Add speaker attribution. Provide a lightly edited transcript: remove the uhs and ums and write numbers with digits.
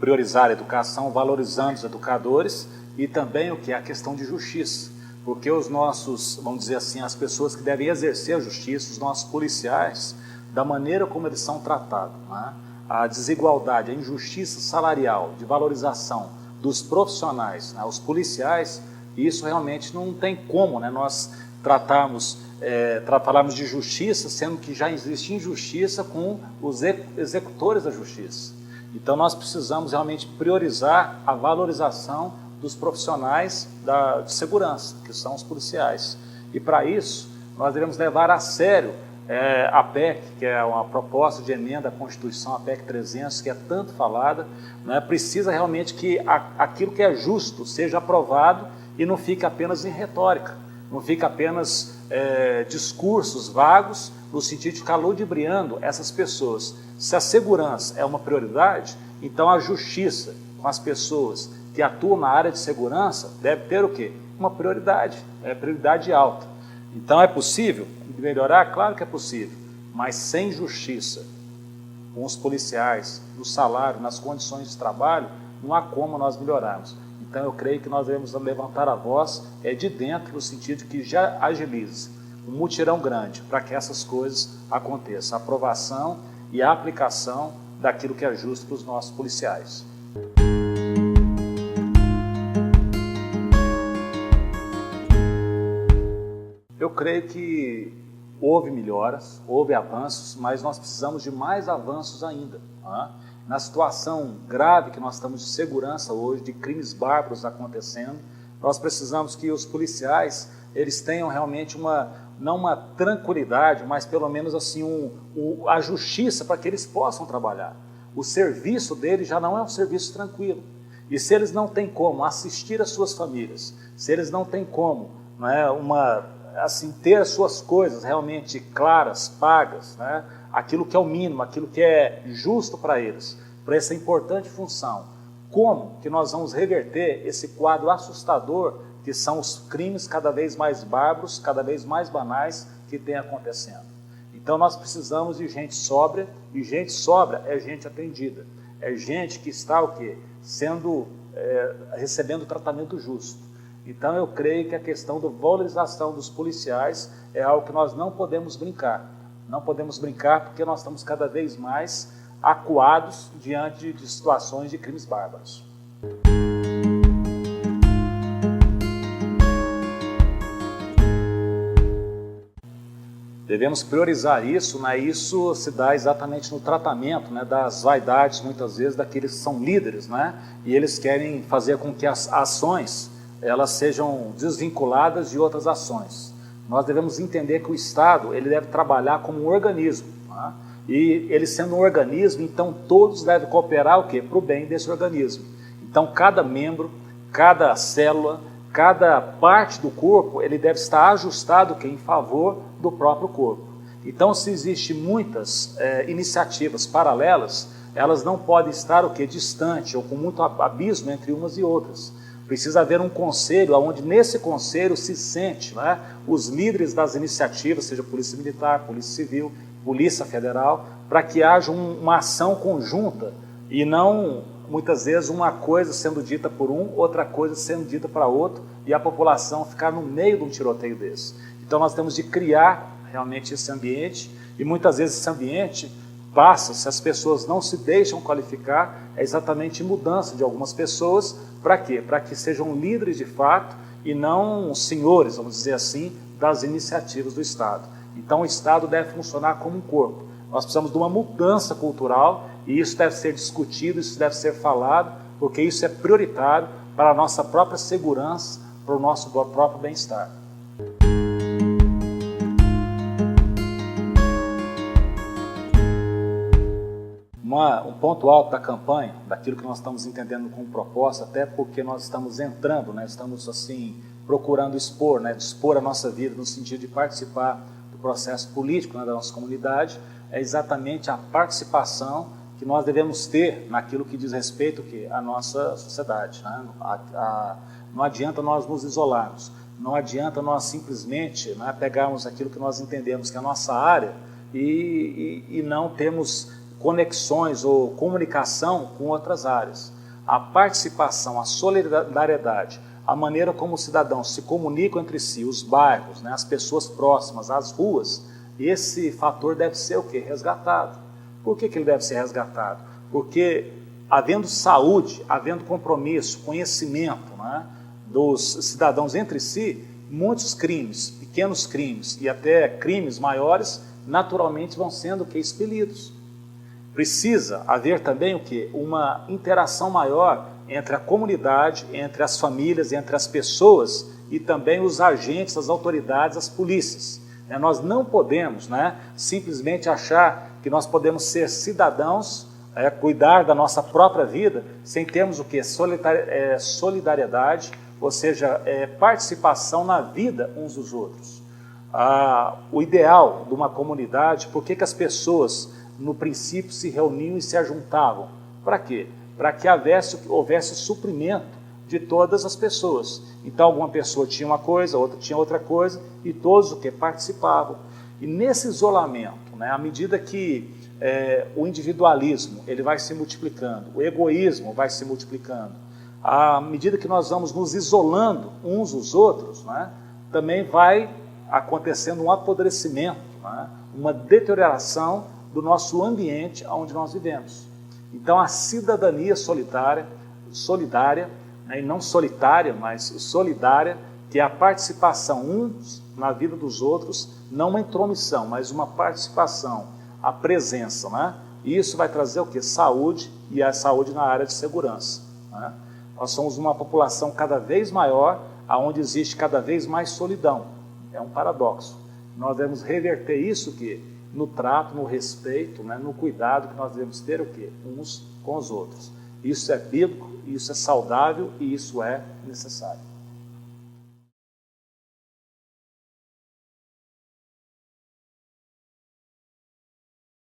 Speaker 1: Priorizar a educação, valorizando os educadores e também o que é a questão de justiça, porque os nossos, vamos dizer assim, as pessoas que devem exercer a justiça, os nossos policiais, da maneira como eles são tratados, né? A desigualdade, a injustiça salarial, de valorização dos profissionais, né? Os policiais, isso realmente não tem como, né? Nós falarmos de justiça, sendo que já existe injustiça com os executores da justiça. Então nós precisamos realmente priorizar a valorização dos profissionais de segurança, que são os policiais. E para isso, nós devemos levar a sério a PEC, que é uma proposta de emenda à Constituição, a PEC 300, que é tanto falada, né? Precisa realmente que aquilo que é justo seja aprovado e não fique apenas em retórica, não fique apenas discursos vagos, no sentido de ficar ludibriando essas pessoas. Se a segurança é uma prioridade, então a justiça com as pessoas que atuam na área de segurança deve ter o quê? Uma prioridade, prioridade alta. Então é possível melhorar? Claro que é possível, mas sem justiça com os policiais, no salário, nas condições de trabalho, não há como nós melhorarmos. Então eu creio que nós devemos levantar a voz de dentro, no sentido de que já agilize um mutirão grande para que essas coisas aconteçam, a aprovação e a aplicação daquilo que é justo para os nossos policiais. Eu creio que houve melhoras, houve avanços, mas nós precisamos de mais avanços ainda. Né? Na situação grave que nós estamos de segurança hoje, de crimes bárbaros acontecendo, nós precisamos que os policiais eles tenham realmente não uma tranquilidade, mas pelo menos assim a justiça para que eles possam trabalhar. O serviço deles já não é um serviço tranquilo. E se eles não têm como assistir as suas famílias, se eles não têm como, né, ter as suas coisas realmente claras, pagas, né, aquilo que é o mínimo, aquilo que é justo para eles, para essa importante função, como que nós vamos reverter esse quadro assustador que são os crimes cada vez mais bárbaros, cada vez mais banais que tem acontecendo. Então nós precisamos de gente sóbria, e gente sóbria é gente atendida, é gente que está o quê? Recebendo tratamento justo. Então eu creio que a questão da valorização dos policiais é algo que nós não podemos brincar. Não podemos brincar porque nós estamos cada vez mais acuados diante de situações de crimes bárbaros. Devemos priorizar isso, né? Isso se dá exatamente no tratamento, né, das vaidades, muitas vezes, daqueles que são líderes, né? E eles querem fazer com que as ações elas sejam desvinculadas de outras ações. Nós devemos entender que o Estado ele deve trabalhar como um organismo, né? E ele sendo um organismo, então todos devem cooperar o quê? Para o bem desse organismo. Então cada membro, cada célula, cada parte do corpo, ele deve estar ajustado em favor do próprio corpo. Então, se existem muitas iniciativas paralelas, elas não podem estar distante ou com muito abismo entre umas e outras. Precisa haver um conselho, onde nesse conselho se sente, né, os líderes das iniciativas, seja Polícia Militar, Polícia Civil, Polícia Federal, para que haja uma ação conjunta e não muitas vezes uma coisa sendo dita por um, outra coisa sendo dita para outro, e a população ficar no meio de um tiroteio desse. Então nós temos de criar realmente esse ambiente, e muitas vezes esse ambiente passa, se as pessoas não se deixam qualificar, é exatamente mudança de algumas pessoas, para quê? Para que sejam líderes de fato, e não senhores, vamos dizer assim, das iniciativas do Estado. Então o Estado deve funcionar como um corpo. Nós precisamos de uma mudança cultural, e isso deve ser discutido, isso deve ser falado, porque isso é prioritário para a nossa própria segurança, para o nosso próprio bem-estar. Um ponto alto da campanha, daquilo que nós estamos entendendo como proposta, até porque nós estamos entrando, né, estamos assim, procurando expor, né, expor a nossa vida no sentido de participar do processo político, né, da nossa comunidade, é exatamente a participação que nós devemos ter naquilo que diz respeito à nossa sociedade. Né? Não adianta nós nos isolarmos. Não adianta nós simplesmente, né, pegarmos aquilo que nós entendemos que é a nossa área e não termos conexões ou comunicação com outras áreas. A participação, a solidariedade, a maneira como os cidadãos se comunicam entre si, os bairros, né, as pessoas próximas, as ruas, esse fator deve ser o quê? Resgatado. Por que ele deve ser resgatado? Porque havendo saúde, havendo compromisso, conhecimento, né, dos cidadãos entre si, muitos crimes, pequenos crimes e até crimes maiores, naturalmente vão sendo o quê? Expelidos. Precisa haver também o quê? Uma interação maior entre a comunidade, entre as famílias, entre as pessoas e também os agentes, as autoridades, as polícias. Nós não podemos, né, simplesmente achar que nós podemos ser cidadãos, cuidar da nossa própria vida, sem termos o quê? Solidariedade, ou seja, participação na vida uns dos outros. O ideal de uma comunidade, por que as pessoas no princípio se reuniam e se ajuntavam? Para quê? Para que houvesse suprimento de todas as pessoas. Então alguma pessoa tinha uma coisa, outra tinha outra coisa, e todos o que? Participavam. E nesse isolamento, né, à medida que o individualismo ele vai se multiplicando, o egoísmo vai se multiplicando, à medida que nós vamos nos isolando uns dos outros, né, também vai acontecendo um apodrecimento, né, uma deterioração do nosso ambiente onde nós vivemos. Então a cidadania solidária, né, e não solitária, mas solidária, que é a participação uns na vida dos outros, não uma intromissão, mas uma participação, a presença, né? E isso vai trazer o quê? Saúde, e a saúde na área de segurança, né? Nós somos uma população cada vez maior, onde existe cada vez mais solidão. É um paradoxo. Nós devemos reverter isso o quê? No trato, no respeito, né? No cuidado que nós devemos ter o quê? Uns com os outros. Isso é bíblico, isso é saudável e isso é necessário.